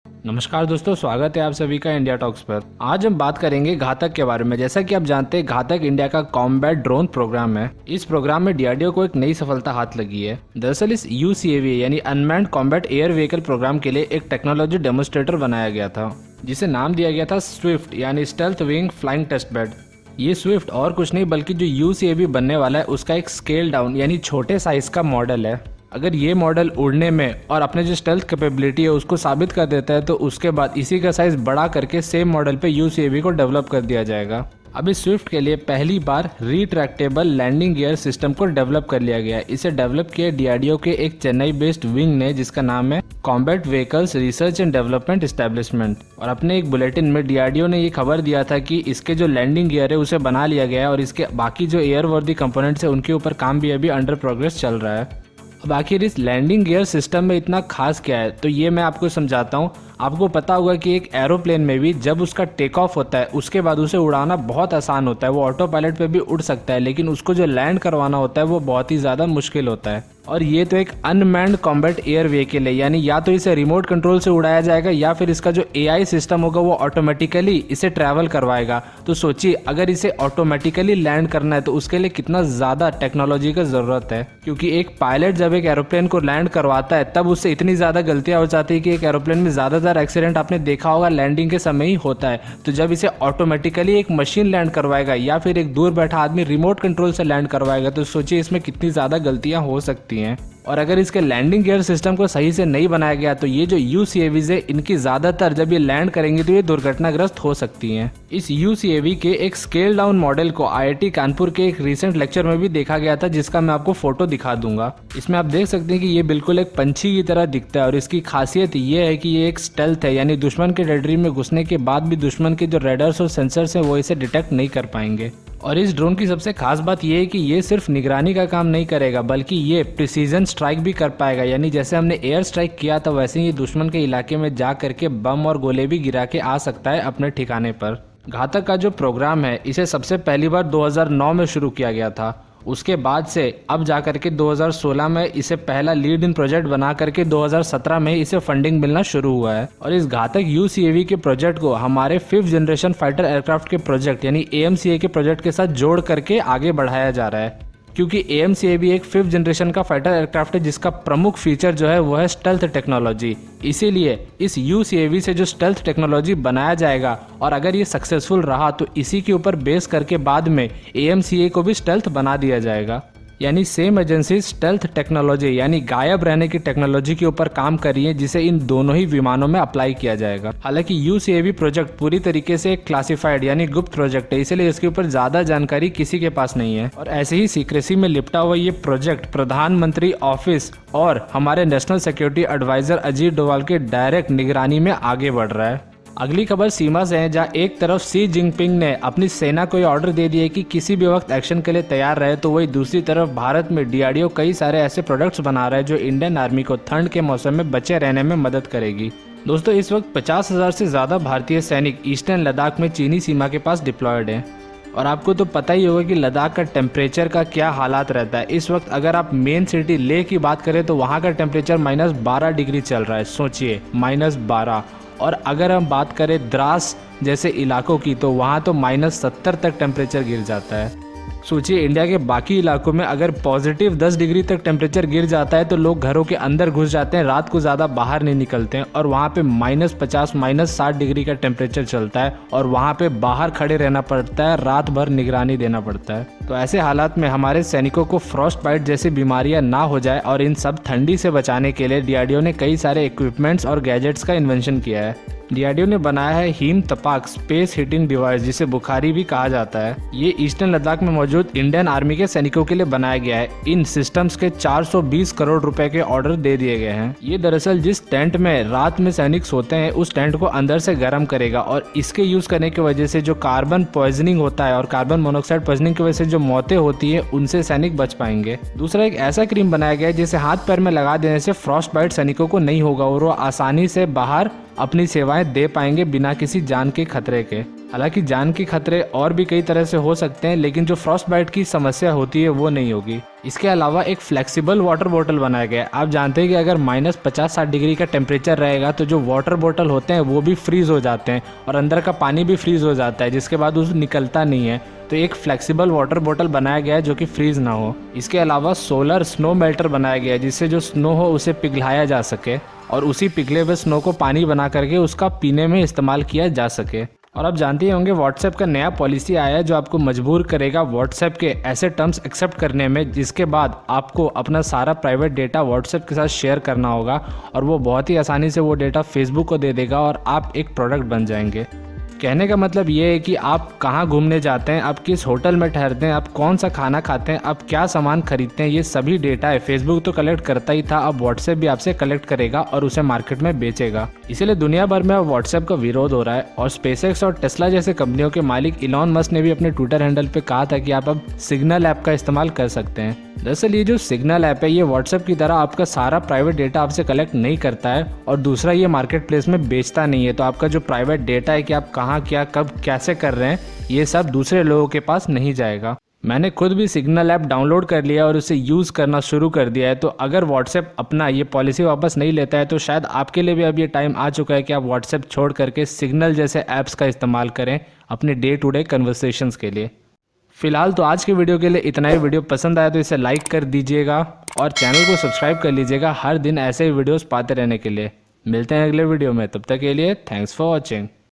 नमस्कार दोस्तों, स्वागत है आप सभी का इंडिया टॉक्स पर। आज हम बात करेंगे घातक के बारे में। जैसा कि आप जानते हैं, घातक इंडिया का कॉम्बैट ड्रोन प्रोग्राम है। इस प्रोग्राम में डीआरडीओ को एक नई सफलता हाथ लगी है। दरअसल इस यूसीएवी यानी unmanned combat air vehicle programme के लिए एक टेक्नोलॉजी डेमोन्स्ट्रेटर बनाया गया था, जिसे नाम दिया गया था स्विफ्ट यानी stealth wing flying test bed. ये स्विफ्ट और कुछ नहीं बल्कि जो यूसीएवी बनने वाला है उसका एक स्केल डाउन यानी छोटे साइज का मॉडल है। अगर ये मॉडल उड़ने में और अपने जो स्टेल्थ कैपेबिलिटी है उसको साबित कर देता है तो उसके बाद इसी का साइज बड़ा करके सेम मॉडल पे यूसीएवी को डेवलप कर दिया जाएगा। अब इस स्विफ्ट के लिए पहली बार रिट्रैक्टेबल लैंडिंग गियर सिस्टम को डेवलप कर लिया गया है। इसे डेवलप किया डीआरडीओ के एक चेन्नई बेस्ड विंग ने, जिसका नाम है combat vehicles research and development establishment. और अपने एक बुलेटिन में डीआरडीओ ने ये खबर दिया था कि इसके जो लैंडिंग गियर है उसे बना लिया गया है और इसके बाकी जो एयरवर्दी कंपोनेंट्स है उनके ऊपर काम भी अभी अंडर प्रोग्रेस चल रहा है। अब आखिर इस लैंडिंग गियर सिस्टम में इतना खास क्या है, तो ये मैं आपको समझाता हूँ। आपको पता होगा कि एक एरोप्लेन में भी जब उसका टेक ऑफ होता है उसके बाद उसे उड़ाना बहुत आसान होता है। वो ऑटो पायलट पे भी उड़ सकता है, लेकिन उसको जो लैंड करवाना होता है वो बहुत ही ज़्यादा मुश्किल होता है। और ये तो एक अनमैन्ड कॉम्बैट एयर व्हीकल है, यानी या तो इसे रिमोट कंट्रोल से उड़ाया जाएगा या फिर इसका जो एआई सिस्टम होगा वो ऑटोमेटिकली इसे ट्रैवल करवाएगा। तो सोचिए, अगर इसे ऑटोमेटिकली लैंड करना है तो उसके लिए कितना ज़्यादा टेक्नोलॉजी का ज़रूरत है। क्योंकि एक पायलट जब एक एरोप्लेन को लैंड करवाता है तब उससे इतनी ज़्यादा गलतियाँ हो जाती है कि एक एरोप्लेन में ज़्यादातर एक्सीडेंट आपने देखा होगा लैंडिंग के समय ही होता है। तो जब इसे ऑटोमेटिकली एक मशीन लैंड करवाएगा या फिर एक दूर बैठा आदमी रिमोट कंट्रोल से लैंड करवाएगा तो सोचिए इसमें कितनी ज़्यादा गलतियाँ हो सकती हैं। और अगर इसके लैंडिंग गियर सिस्टम को सही से नहीं बनाया गया तो ये जो यूसीएवीज है इनकी ज़्यादातर जब ये लैंड करेंगी तो ये दुर्घटनाग्रस्त हो सकती हैं। इस यूसीएवी के एक स्केल डाउन मॉडल को आईआईटी कानपुर के एक रीसेंट लेक्चर में भी देखा गया था, जिसका मैं आपको फोटो दिखा दूंगा। इसमें आप देख सकते हैं कि ये बिल्कुल एक पंछी की तरह दिखता है और इसकी खासियत ये है कि ये एक स्टेल्थ है, यानी दुश्मन के टेरिटरी में घुसने के बाद भी दुश्मन के जो रेडर्स और सेंसर्स हैं वो इसे डिटेक्ट नहीं कर पाएंगे। और इस ड्रोन की सबसे खास बात यह है कि ये सिर्फ निगरानी का काम नहीं करेगा बल्कि ये प्रिसीजन स्ट्राइक भी कर पाएगा। यानी जैसे हमने एयर स्ट्राइक किया था वैसे ही दुश्मन के इलाके में जा करके बम और गोले भी गिरा के आ सकता है अपने ठिकाने पर। घातक का जो प्रोग्राम है इसे सबसे पहली बार 2009 में शुरू किया गया था। उसके बाद से अब जा करके 2016 में इसे पहला लीड इन प्रोजेक्ट बना करके 2017 में इसे फंडिंग मिलना शुरू हुआ है। और इस घातक यूसीएवी के प्रोजेक्ट को हमारे 5th जनरेशन फाइटर एयरक्राफ्ट के प्रोजेक्ट यानी एएमसीए के प्रोजेक्ट के साथ जोड़ करके आगे बढ़ाया जा रहा है। क्योंकि एएमसीए एक 5th जनरेशन का फाइटर एयरक्राफ्ट है जिसका प्रमुख फीचर जो है वो है स्टेल्थ टेक्नोलॉजी। इसीलिए इस यूसीएवी से जो स्टेल्थ टेक्नोलॉजी बनाया जाएगा और अगर ये सक्सेसफुल रहा तो इसी के ऊपर बेस करके बाद में एएमसीए को भी स्टेल्थ बना दिया जाएगा। यानी सेम एजेंसी स्टेल्थ टेक्नोलॉजी यानी गायब रहने की टेक्नोलॉजी के ऊपर काम कर रही है, जिसे इन दोनों ही विमानों में अप्लाई किया जाएगा। हालांकि यूसीएवी प्रोजेक्ट पूरी तरीके से क्लासिफाइड यानी गुप्त प्रोजेक्ट है, इसलिए इसके ऊपर ज्यादा जानकारी किसी के पास नहीं है। और ऐसे ही सीक्रेसी में लिपटा हुआ ये प्रोजेक्ट प्रधानमंत्री ऑफिस और हमारे national security adviser Ajit Doval के डायरेक्ट निगरानी में आगे बढ़ रहा है। अगली खबर सीमा से है, जहां एक तरफ शी जिनपिंग ने अपनी सेना को ऑर्डर दे दिया कि किसी भी वक्त एक्शन के लिए तैयार रहे, तो वही दूसरी तरफ भारत में डीआरडीओ कई सारे ऐसे प्रोडक्ट्स बना रहा है जो इंडियन आर्मी को ठंड के मौसम में बचे रहने में मदद करेगी। दोस्तों, इस वक्त 50,000 से ज़्यादा भारतीय सैनिक ईस्टर्न लद्दाख में चीनी सीमा के पास डिप्लॉयड हैं। और आपको तो पता ही होगा कि लद्दाख का टेम्परेचर का क्या हालात रहता है। इस वक्त अगर आप मेन सिटी लेह की बात करें तो वहाँ का टेम्परेचर -12 डिग्री चल रहा है। सोचिए, -12। और अगर हम बात करें द्रास जैसे इलाकों की तो वहाँ तो -70 तक टेम्परेचर गिर जाता है। सोचिए, इंडिया के बाकी इलाकों में अगर पॉजिटिव 10 डिग्री तक टेम्परेचर गिर जाता है तो लोग घरों के अंदर घुस जाते हैं, रात को ज़्यादा बाहर नहीं निकलते हैं। और वहाँ पे -50 -60 डिग्री का टेम्परेचर चलता है और वहाँ पे बाहर खड़े रहना पड़ता है, रात भर निगरानी देना पड़ता है। तो ऐसे हालात में हमारे सैनिकों को फ्रॉस्ट बाइट जैसी बीमारियां ना हो जाए और इन सब ठंडी से बचाने के लिए डीआरडीओ ने कई सारे इक्विपमेंट्स और गैजेट्स का इन्वेंशन किया है। डीआरडीओ ने बनाया है हिम तपाक स्पेस हीटिंग डिवाइस, जिसे बुखारी भी कहा जाता है। ये ईस्टर्न लद्दाख में मौजूद इंडियन आर्मी के सैनिकों के लिए बनाया गया है। इन सिस्टम्स के 420 करोड़ रुपए के ऑर्डर दे दिए गए हैं। ये दरअसल जिस टेंट में रात में सैनिक सोते हैं उस टेंट को अंदर से गर्म करेगा और इसके यूज करने की वजह से जो कार्बन पॉइजनिंग होता है और कार्बन मोनोऑक्साइड पॉइजनिंग की वजह से जो मौतें होती है उनसे सैनिक बच पाएंगे। दूसरा, एक ऐसा क्रीम बनाया गया है जिसे हाथ पैर में लगा देने से फ्रॉस्ट बाइट सैनिकों को नहीं होगा और वो आसानी से बाहर अपनी सेवाएं दे पाएंगे बिना किसी जान के खतरे के। हालांकि जान के खतरे और भी कई तरह से हो सकते हैं, लेकिन जो फ्रॉस्ट बाइट की समस्या होती है वो नहीं होगी। इसके अलावा एक फ्लेक्सिबल वाटर बोतल बनाया गया है। आप जानते हैं कि अगर -50-60 डिग्री का टेम्परेचर रहेगा तो जो वाटर बोतल होते हैं वो भी फ्रीज हो जाते हैं और अंदर का पानी भी फ्रीज हो जाता है, जिसके बाद उस निकलता नहीं है। तो एक फ्लेक्सिबल वाटर बोतल बनाया गया है जो कि फ्रीज ना हो। इसके अलावा सोलर स्नो मेल्टर बनाया गया है जिससे जो स्नो हो उसे पिघलाया जा सके और उसी पिघले हुए स्नो को पानी बना करके उसका पीने में इस्तेमाल किया जा सके। और आप जानते ही होंगे व्हाट्सएप का नया पॉलिसी आया है जो आपको मजबूर करेगा व्हाट्सएप के ऐसे टर्म्स एक्सेप्ट करने में जिसके बाद आपको अपना सारा प्राइवेट डेटा व्हाट्सएप के साथ शेयर करना होगा और वो बहुत ही आसानी से वो डेटा फेसबुक को दे देगा और आप एक प्रोडक्ट बन जाएंगे। कहने का मतलब ये है कि आप कहाँ घूमने जाते हैं, आप किस होटल में ठहरते हैं, आप कौन सा खाना खाते हैं, आप क्या सामान खरीदते हैं, ये सभी डेटा है फेसबुक तो कलेक्ट करता ही था, अब व्हाट्सएप भी आपसे कलेक्ट करेगा और उसे मार्केट में बेचेगा। इसीलिए दुनिया भर में अब व्हाट्सएप का विरोध हो रहा है और स्पेसएक्स और टेस्ला जैसे कंपनियों के मालिक इलॉन मस्क ने भी अपने ट्विटर हैंडल पे कहा था कि आप अब सिग्नल ऐप का इस्तेमाल कर सकते हैं। दरअसल ये जो सिग्नल ऐप है ये व्हाट्सएप की तरह आपका सारा प्राइवेट डेटा आपसे कलेक्ट नहीं करता है और दूसरा ये मार्केट प्लेस में बेचता नहीं है। तो आपका जो प्राइवेट डेटा है कि आप कहाँ क्या कब कैसे कर रहे हैं ये सब दूसरे लोगों के पास नहीं जाएगा। मैंने खुद भी सिग्नल ऐप डाउनलोड कर लिया और उसे यूज़ करना शुरू कर दिया है। तो अगर व्हाट्सएप अपना ये पॉलिसी वापस नहीं लेता है तो शायद आपके लिए भी अब ये टाइम आ चुका है कि आप व्हाट्सएप छोड़ करके सिग्नल जैसे ऐप्स का इस्तेमाल करें अपने डे टू डे कन्वर्सेशंस के लिए। फिलहाल तो आज के वीडियो के लिए इतना ही। वीडियो पसंद आया तो इसे लाइक कर दीजिएगा और चैनल को सब्सक्राइब कर लीजिएगा हर दिन ऐसे ही वीडियोस पाते रहने के लिए। मिलते हैं अगले वीडियो में, तब तक के लिए थैंक्स फॉर वॉचिंग।